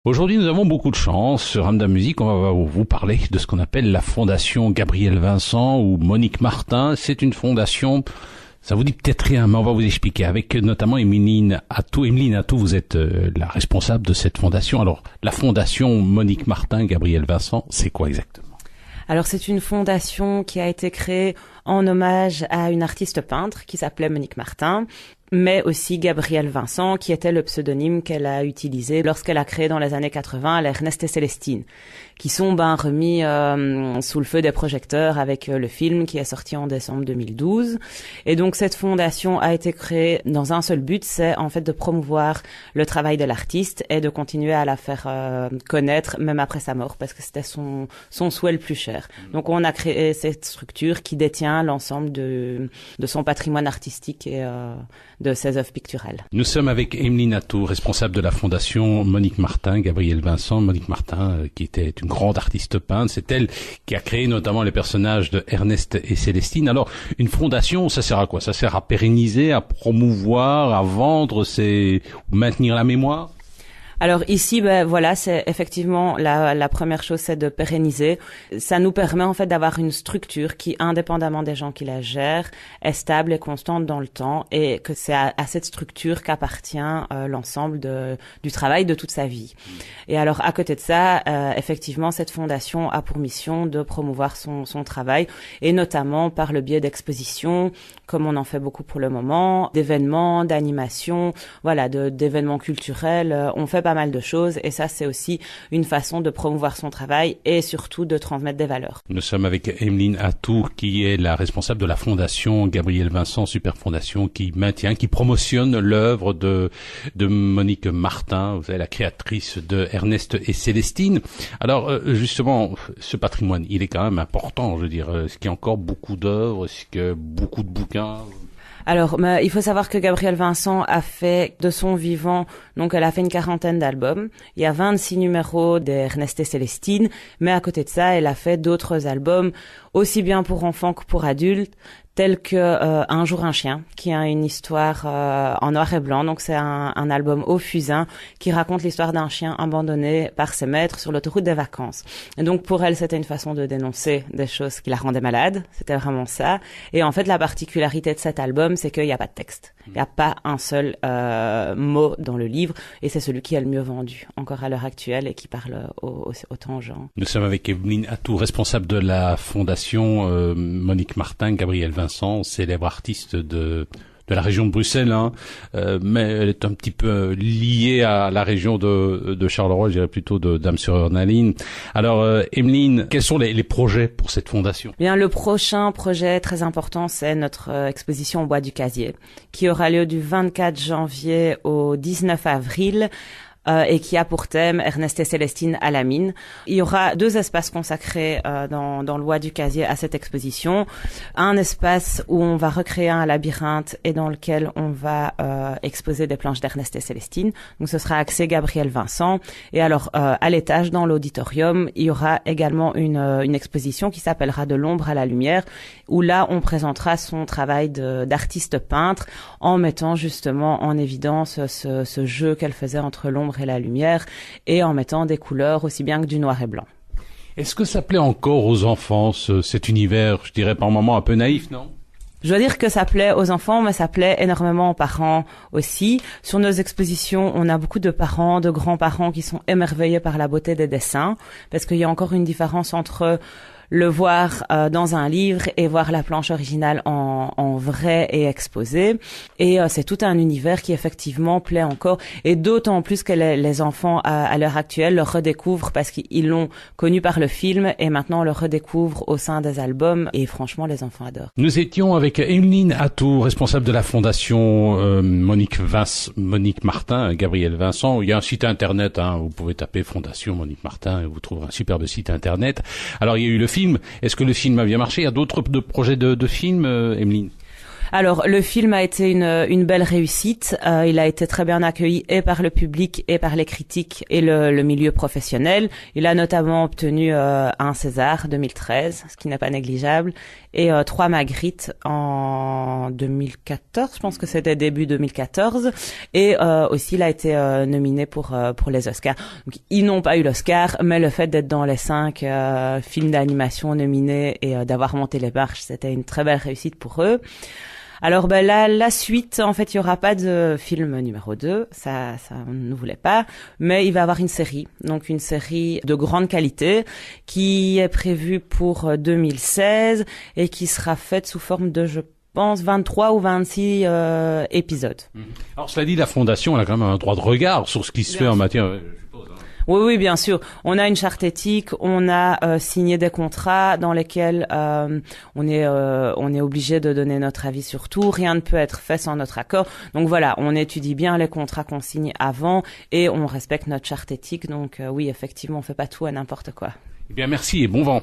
Aujourd'hui, nous avons beaucoup de chance. Sur Ramdam Musique, on va vous parler de ce qu'on appelle la Fondation Gabriel Vincent ou Monique Martin. C'est une fondation, ça vous dit peut-être rien, mais on va vous expliquer. Avec notamment Emeline Atou. Emeline Atou, vous êtes la responsable de cette fondation. Alors, la Fondation Monique Martin, Gabriel Vincent, c'est quoi exactement? Alors, c'est une fondation qui a été créée en hommage à une artiste peintre qui s'appelait Monique Martin, mais aussi Gabriel Vincent, qui était le pseudonyme qu'elle a utilisé lorsqu'elle a créé dans les années 80 l'Ernest et Célestine, qui sont remis sous le feu des projecteurs avec le film qui est sorti en décembre 2012. Et donc cette fondation a été créée dans un seul but, c'est en fait de promouvoir le travail de l'artiste et de continuer à la faire connaître même après sa mort, parce que c'était son souhait le plus cher. Donc on a créé cette structure qui détient l'ensemble de son patrimoine artistique et de ses œuvres picturales. Nous sommes avec Emeline Atou, responsable de la Fondation Monique Martin, Gabriel Vincent. Monique Martin, qui était une grande artiste peintre, c'est elle qui a créé notamment les personnages de Ernest et Célestine. Alors, une fondation, ça sert à quoi? Ça sert à pérenniser, à promouvoir, à vendre, maintenir la mémoire? Alors ici, voilà, c'est effectivement la première chose, c'est de pérenniser. Ça nous permet en fait d'avoir une structure qui, indépendamment des gens qui la gèrent, est stable et constante dans le temps, et que c'est à cette structure qu'appartient l'ensemble du travail de toute sa vie. Et alors à côté de ça, effectivement, cette fondation a pour mission de promouvoir son travail, et notamment par le biais d'expositions, comme on en fait beaucoup pour le moment, d'événements, d'animations, voilà, d'événements culturels. On fait pas mal de choses, et ça c'est aussi une façon de promouvoir son travail et surtout de transmettre des valeurs. Nous sommes avec Emeline Atou, qui est la responsable de la Fondation Gabriel Vincent, super fondation qui maintient, qui promotionne l'œuvre de Monique Martin, vous savez, la créatrice de Ernest et Célestine. Alors justement, ce patrimoine, il est quand même important, je veux dire, est-ce qu'il y a encore beaucoup d'œuvres, est-ce qu'il y a beaucoup de bouquins? Alors, il faut savoir que Gabriel Vincent a fait de son vivant, donc elle a fait une 40aine d'albums. Il y a 26 numéros d'Ernest et Célestine, mais à côté de ça, elle a fait d'autres albums, aussi bien pour enfants que pour adultes, tels que Un jour un chien, qui a une histoire en noir et blanc. Donc c'est un album au fusain qui raconte l'histoire d'un chien abandonné par ses maîtres sur l'autoroute des vacances. Et donc pour elle, c'était une façon de dénoncer des choses qui la rendaient malade. C'était vraiment ça. Et en fait, la particularité de cet album, c'est qu'il n'y a pas de texte. Il n'y a pas un seul mot dans le livre, et c'est celui qui est le mieux vendu encore à l'heure actuelle et qui parle autant aux gens. Nous sommes avec Emeline Atou, responsable de la Fondation Monique Martin, Gabriel Vincent, célèbre artiste de la région de Bruxelles, mais elle est un petit peu liée à la région de Charleroi, je dirais plutôt de Dame-sur-Ornaline. Alors, Emeline, quels sont les projets pour cette fondation? Bien, le prochain projet très important, c'est notre exposition au Bois du Casier, qui aura lieu du 24 janvier au 19 avril. Et qui a pour thème Ernest et Célestine à la mine. Il y aura 2 espaces consacrés dans le Bois du Casier à cette exposition. Un espace où on va recréer un labyrinthe et dans lequel on va exposer des planches d'Ernest et Célestine. Donc ce sera axé Gabriel Vincent. Et alors à l'étage, dans l'auditorium, il y aura également une exposition qui s'appellera De l'ombre à la lumière, où là on présentera son travail d'artiste peintre en mettant justement en évidence ce jeu qu'elle faisait entre l'ombre et la lumière, et en mettant des couleurs aussi bien que du noir et blanc. Est-ce que ça plaît encore aux enfants, cet univers, je dirais par moments un peu naïf, non? Je dois dire que ça plaît aux enfants, mais ça plaît énormément aux parents aussi. Sur nos expositions, on a beaucoup de parents, de grands-parents qui sont émerveillés par la beauté des dessins, parce qu'il y a encore une différence entre le voir dans un livre et voir la planche originale en vrai et exposée. Et c'est tout un univers qui effectivement plaît encore, et d'autant plus que les enfants à l'heure actuelle le redécouvrent parce qu'ils l'ont connu par le film, et maintenant on le redécouvre au sein des albums, et franchement les enfants adorent. Nous étions avec Emeline Atou, responsable de la Fondation Monique Martin, Gabriel Vincent. Il y a un site internet, vous pouvez taper Fondation Monique Martin et vous trouverez un superbe site internet. Alors il y a eu le film. Est-ce que le film a bien marché? Il y a d'autres projets de films, Emeline? Alors, le film a été une belle réussite. Il a été très bien accueilli et par le public et par les critiques et le milieu professionnel. Il a notamment obtenu un César 2013, ce qui n'est pas négligeable. et 3 Magritte en 2014, je pense que c'était début 2014, et aussi il a été nominé pour les Oscars. Donc ils n'ont pas eu l'Oscar, mais le fait d'être dans les 5 films d'animation nominés et d'avoir monté les marches, c'était une très belle réussite pour eux. Alors la suite, en fait, il y aura pas de film numéro 2, ça on ne voulait pas, mais il va y avoir une série, donc une série de grande qualité qui est prévue pour 2016 et qui sera faite sous forme de, je pense, 23 ou 26 épisodes. Alors cela dit, la Fondation elle a quand même un droit de regard sur ce qui se fait en matière. Oui, bien sûr. On a une charte éthique, on a signé des contrats dans lesquels on est obligé de donner notre avis sur tout. Rien ne peut être fait sans notre accord. Donc voilà, on étudie bien les contrats qu'on signe avant et on respecte notre charte éthique. Donc oui, effectivement, on fait pas tout à n'importe quoi. Eh bien, merci et bon vent.